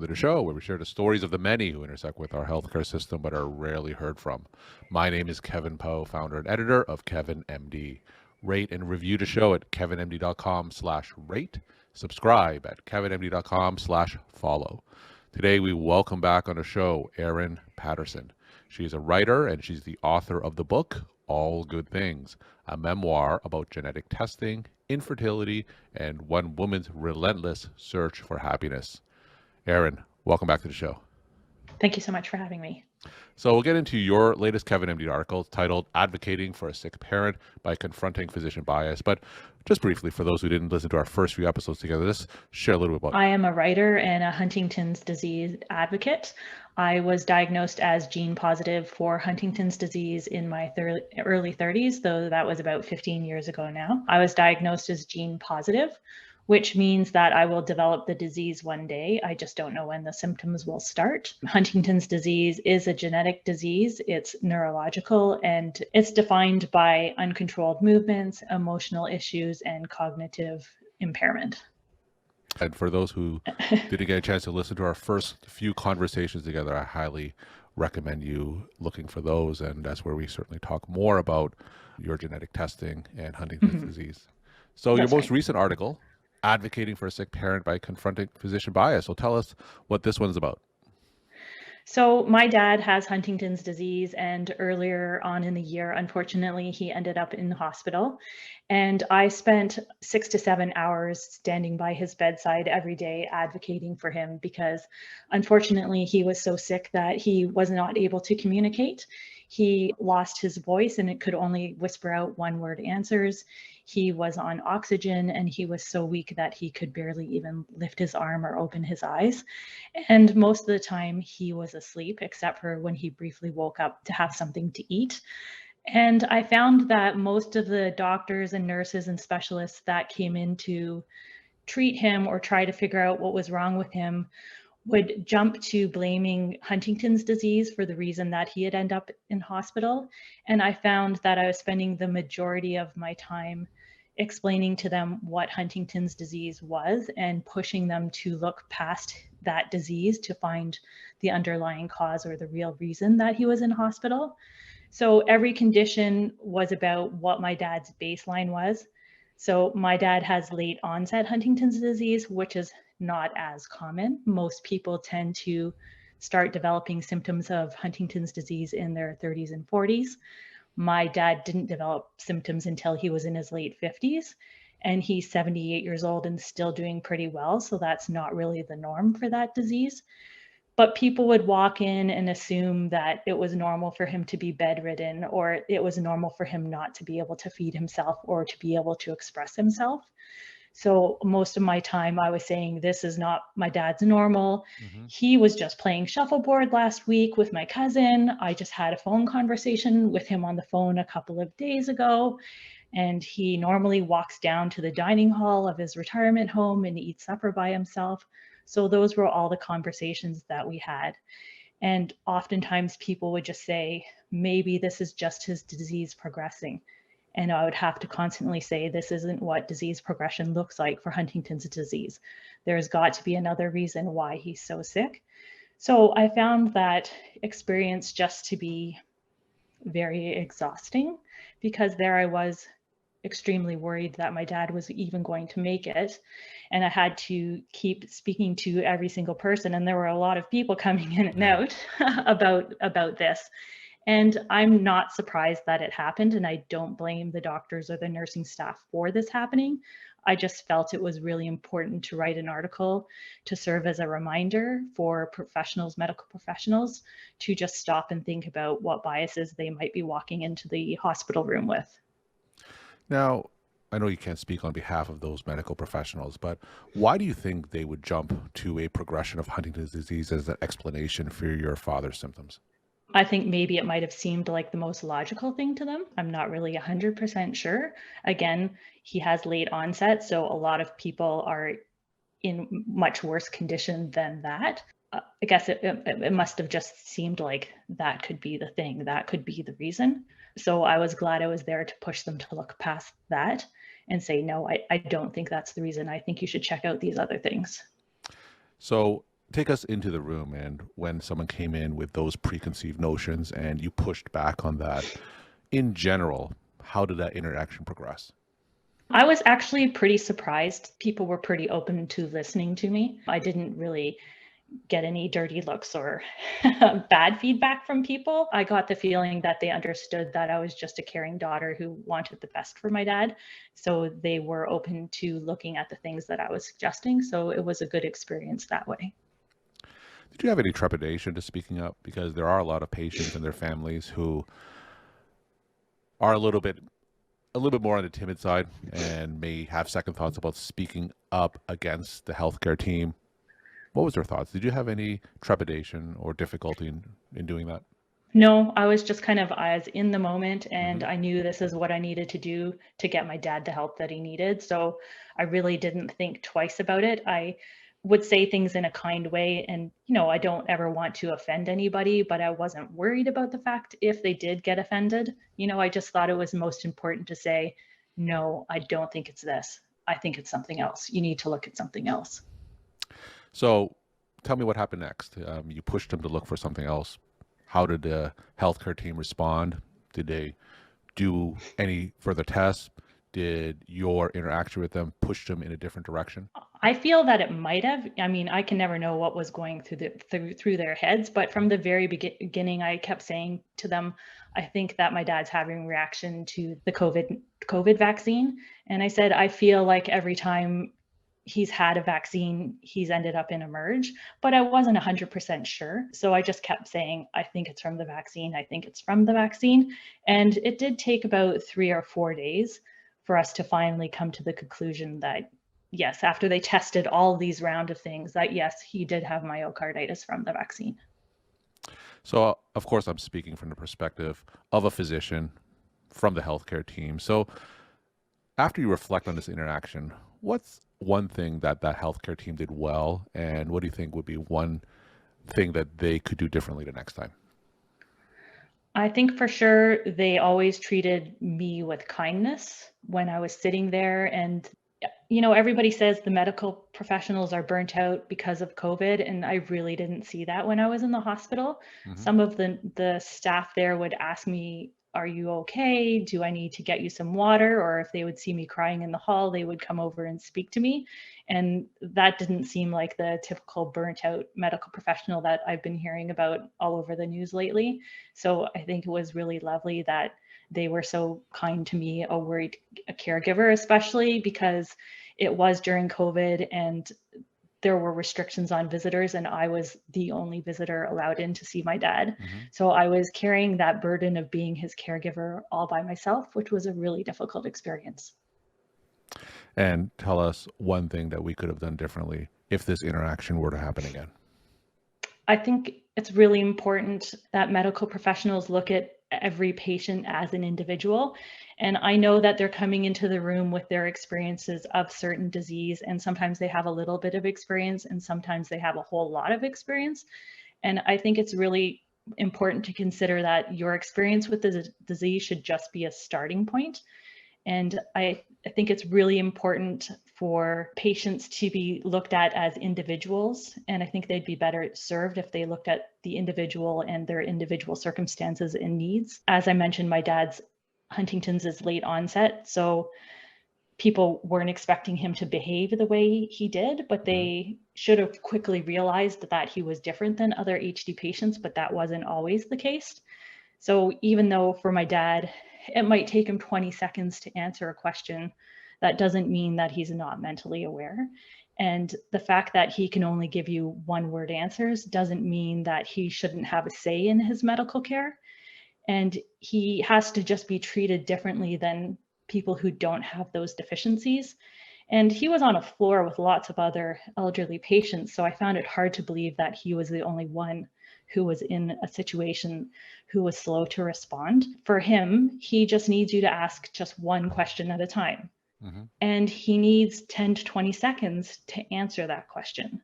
to the show where we share the stories of the many who intersect with our healthcare system but are rarely heard from. My name is Kevin Poe, founder and editor of Kevin MD. Rate and review the show at kevinmd.com/rate. Subscribe at kevinmd.com/follow. Today we welcome back on the show Erin Paterson. She is a writer and she's the author of the book All Good Things, a memoir about genetic testing, infertility, and one woman's relentless search for happiness. Erin, welcome back to the show. Thank you so much for having me. So we'll get into your latest Kevin MD article titled Advocating for a Sick Parent by Confronting Physician Bias. But just briefly, for those who didn't listen to our first few episodes together, just share a little bit about it. I am a writer and a Huntington's disease advocate. I was diagnosed as gene positive for Huntington's disease in my early 30s, though that was about 15 years ago now. I was diagnosed as gene positive, which means that I will develop the disease one day. I just don't know when the symptoms will start. Huntington's disease is a genetic disease. It's neurological, and it's defined by uncontrolled movements, emotional issues, and cognitive impairment. And for those who didn't get a chance to listen to our first few conversations together, I highly recommend you looking for those. And that's where we certainly talk more about your genetic testing and Huntington's disease. So That's your most right. recent article, Advocating for a Sick Parent by Confronting Physician Bias. So tell us what this one's about. So my dad has Huntington's disease, and earlier on in the year, unfortunately, he ended up in the hospital. And I spent 6 to 7 hours standing by his bedside every day advocating for him because unfortunately he was so sick that he was not able to communicate. He lost his voice and it could only whisper out one-word answers. He was on oxygen and he was so weak that he could barely even lift his arm or open his eyes. And most of the time he was asleep, except for when he briefly woke up to have something to eat. And I found that most of the doctors and nurses and specialists that came in to treat him or try to figure out what was wrong with him would jump to blaming Huntington's disease for the reason that he had ended up in hospital. And I found that I was spending the majority of my time explaining to them what Huntington's disease was and pushing them to look past that disease to find the underlying cause or the real reason that he was in hospital. So every condition was about what my dad's baseline was. So my dad has late onset Huntington's disease, which is not as common. Most people tend to start developing symptoms of Huntington's disease in their 30s and 40s. My dad didn't develop symptoms until he was in his late 50s, and he's 78 years old and still doing pretty well. So that's not really the norm for that disease. But people would walk in and assume that it was normal for him to be bedridden, or it was normal for him not to be able to feed himself or to be able to express himself. So most of my time I was saying, this is not my dad's normal. He was just playing shuffleboard last week with my cousin. I just had a phone conversation with him on the phone a couple of days ago. And he normally walks down to the dining hall of his retirement home and eats supper by himself. So those were all the conversations that we had. And oftentimes people would just say, maybe this is just his disease progressing. And I would have to constantly say, this isn't what disease progression looks like for Huntington's disease. There's got to be another reason why he's so sick. So I found that experience just to be very exhausting because there I was extremely worried that my dad was even going to make it. And I had to keep speaking to every single person. And there were a lot of people coming in and out about this. And I'm not surprised that it happened. And I don't blame the doctors or the nursing staff for this happening. I just felt it was really important to write an article to serve as a reminder for professionals, medical professionals, to just stop and think about what biases they might be walking into the hospital room with. Now, I know you can't speak on behalf of those medical professionals, but why do you think they would jump to a progression of Huntington's disease as an explanation for your father's symptoms? I think maybe it might have seemed like the most logical thing to them. I'm not really 100% sure. Again, he has late onset, so a lot of people are in much worse condition than that. I guess it must have just seemed like that could be the thing, that could be the reason. So I was glad I was there to push them to look past that and say, no, I don't think that's the reason. I think you should check out these other things. So Take us into the room and when someone came in with those preconceived notions and you pushed back on that. In general, how did that interaction progress? I was actually pretty surprised. People were pretty open to listening to me. I didn't really get any dirty looks or bad feedback from people. I got the feeling that they understood that I was just a caring daughter who wanted the best for my dad. So they were open to looking at the things that I was suggesting. So it was a good experience that way. Did you have any trepidation to speaking up? Because there are a lot of patients and their families who are a little bit more on the timid side and may have second thoughts about speaking up against the healthcare team. What was their thoughts? Did you have any trepidation or difficulty in doing that? No, I was just kind of I was in the moment and Hmm. I knew this is what I needed to do to get my dad the help that he needed. So I really didn't think twice about it. I would say things in a kind way and I don't ever want to offend anybody, but I wasn't worried about the fact if they did get offended. I just thought it was most important to say, "No, I don't think it's this. I think it's something else. You need to look at something else." So tell me what happened next. You pushed them to look for something else. How did the healthcare team respond? Did they do any further tests? Did your interaction with them push them in a different direction? I feel that it might have. I mean, I can never know what was going through their heads, but from the very beginning, I kept saying to them, I think that my dad's having a reaction to the COVID vaccine, and I said I feel like every time he's had a vaccine, he's ended up in a merge, but I wasn't 100% sure. So I just kept saying, I think it's from the vaccine. I think it's from the vaccine. And it did take about 3 or 4 days for us to finally come to the conclusion that yes, after they tested all these round of things, that yes, he did have myocarditis from the vaccine. So, of course, I'm speaking from the perspective of a physician from the healthcare team. So, after you reflect on this interaction, what's one thing that that healthcare team did well, and what do you think would be one thing that they could do differently the next time? I think for sure they always treated me with kindness when I was sitting there. And, everybody says the medical professionals are burnt out because of COVID. And I really didn't see that when I was in the hospital. Hmm. Some of the staff there would ask me, "Are you okay? Do I need to get you some water?" Or if they would see me crying in the hall, they would come over and speak to me. And that didn't seem like the typical burnt out medical professional that I've been hearing about all over the news lately. So I think it was really lovely that they were so kind to me, a caregiver, especially because it was during COVID and there were restrictions on visitors, and I was the only visitor allowed in to see my dad. Hmm. So I was carrying that burden of being his caregiver all by myself, which was a really difficult experience. And tell us one thing that we could have done differently if this interaction were to happen again. I think it's really important that medical professionals look at every patient as an individual. And I know that they're coming into the room with their experiences of certain disease, and sometimes they have a little bit of experience, and sometimes they have a whole lot of experience. And I think it's really important to consider that your experience with the disease should just be a starting point. And I think it's really important for patients to be looked at as individuals. And I think they'd be better served if they looked at the individual and their individual circumstances and needs. As I mentioned, my dad's Huntington's is late onset. So people weren't expecting him to behave the way he did, but Hmm. they should have quickly realized that he was different than other HD patients, but that wasn't always the case. So even though for my dad, it might take him 20 seconds to answer a question, that doesn't mean that he's not mentally aware. And the fact that he can only give you one word answers doesn't mean that he shouldn't have a say in his medical care. And he has to just be treated differently than people who don't have those deficiencies. And he was on a floor with lots of other elderly patients. So I found it hard to believe that he was the only one who was in a situation who was slow to respond. For him, he just needs you to ask just one question at a time. Hmm. And he needs 10 to 20 seconds to answer that question.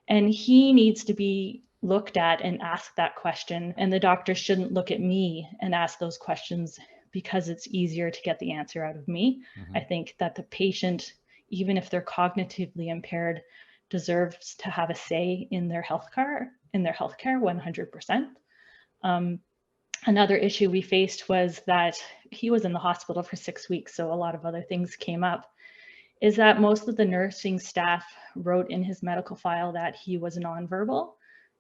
And he needs to be looked at and asked that question. And the doctor shouldn't look at me and ask those questions because it's easier to get the answer out of me. I Hmm. think that the patient, even if they're cognitively impaired, deserves to have a say in their healthcare, 100%. Another issue we faced was that he was in the hospital for 6 weeks, so a lot of other things came up, is that most of the nursing staff wrote in his medical file that he was nonverbal,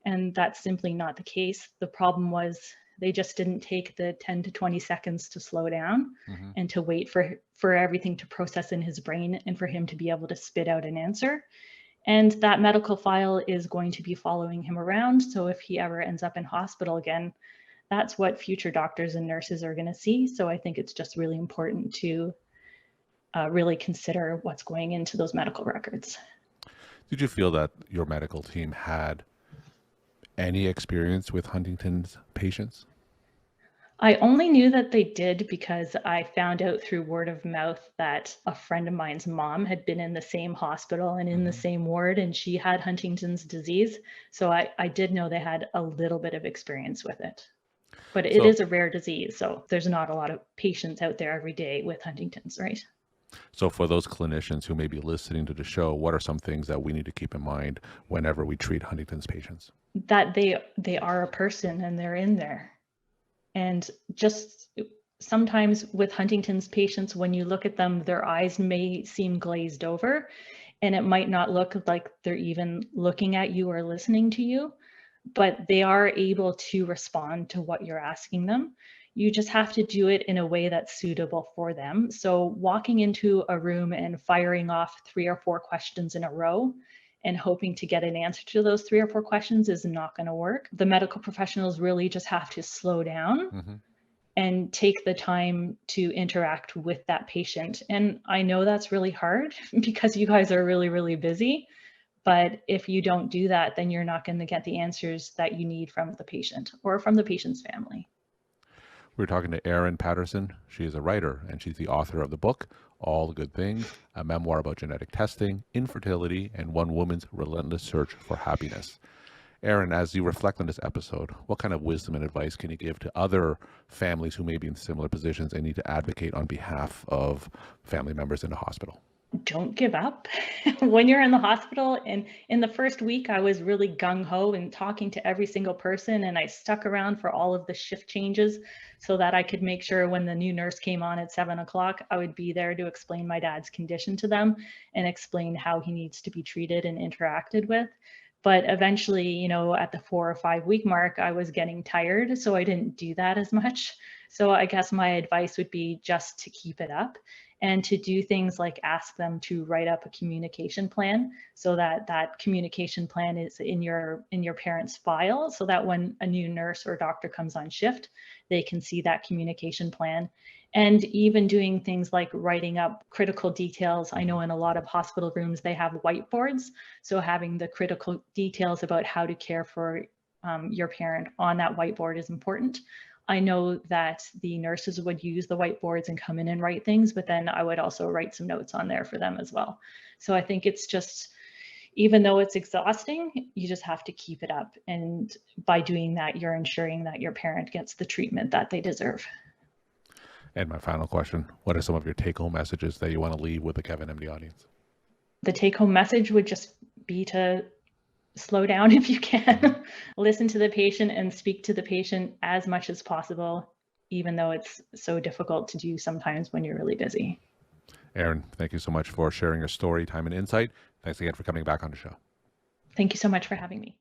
and that's simply not the case. The problem was they just didn't take the 10 to 20 seconds to slow down and to wait for everything to process in his brain and for him to be able to spit out an answer. And that medical file is going to be following him around. So if he ever ends up in hospital again, that's what future doctors and nurses are going to see. So I think it's just really important to really consider what's going into those medical records. Did you feel that your medical team had any experience with Huntington's patients? I only knew that they did because I found out through word of mouth that a friend of mine's mom had been in the same hospital and in the same ward, and she had Huntington's disease. So I did know they had a little bit of experience with it. But it is a rare disease, so there's not a lot of patients out there every day with Huntington's, right? So for those clinicians who may be listening to the show, what are some things that we need to keep in mind whenever we treat Huntington's patients? That they are a person and they're in there. And just sometimes with Huntington's patients, when you look at them, their eyes may seem glazed over, and it might not look like they're even looking at you or listening to you, but they are able to respond to what you're asking them. You just have to do it in a way that's suitable for them. So walking into a room and firing off 3 or 4 questions in a row and hoping to get an answer to those 3 or 4 questions is not going to work. The medical professionals really just have to slow down and take the time to interact with that patient. And I know that's really hard because you guys are really, really busy. But if you don't do that, then you're not going to get the answers that you need from the patient or from the patient's family. We're talking to Erin Paterson. She is a writer, and she's the author of the book, All the Good Things, a memoir about genetic testing, infertility, and one woman's relentless search for happiness. Erin, as you reflect on this episode, what kind of wisdom and advice can you give to other families who may be in similar positions and need to advocate on behalf of family members in the hospital? Don't give up. When you're in the hospital, and in the first week, I was really gung-ho and talking to every single person, and I stuck around for all of the shift changes so that I could make sure when the new nurse came on at 7 o'clock, I would be there to explain my dad's condition to them and explain how he needs to be treated and interacted with. But eventually, you know, at the 4 or 5 week mark, I was getting tired, so I didn't do that as much. So I guess my advice would be just to keep it up and to do things like ask them to write up a communication plan so that that communication plan is in your parents' file, so that when a new nurse or doctor comes on shift, they can see that communication plan. And even doing things like writing up critical details. I know in a lot of hospital rooms, they have whiteboards. So having the critical details about how to care for your parent on that whiteboard is important. I know that the nurses would use the whiteboards and come in and write things, but then I would also write some notes on there for them as well. So I think it's just, even though it's exhausting, you just have to keep it up. And by doing that, you're ensuring that your parent gets the treatment that they deserve. And my final question, what are some of your take-home messages that you want to leave with the Kevin MD audience? The take-home message would just be to slow down if you can, listen to the patient and speak to the patient as much as possible, even though it's so difficult to do sometimes when you're really busy. Erin, thank you so much for sharing your story, time, and insight. Thanks again for coming back on the show. Thank you so much for having me.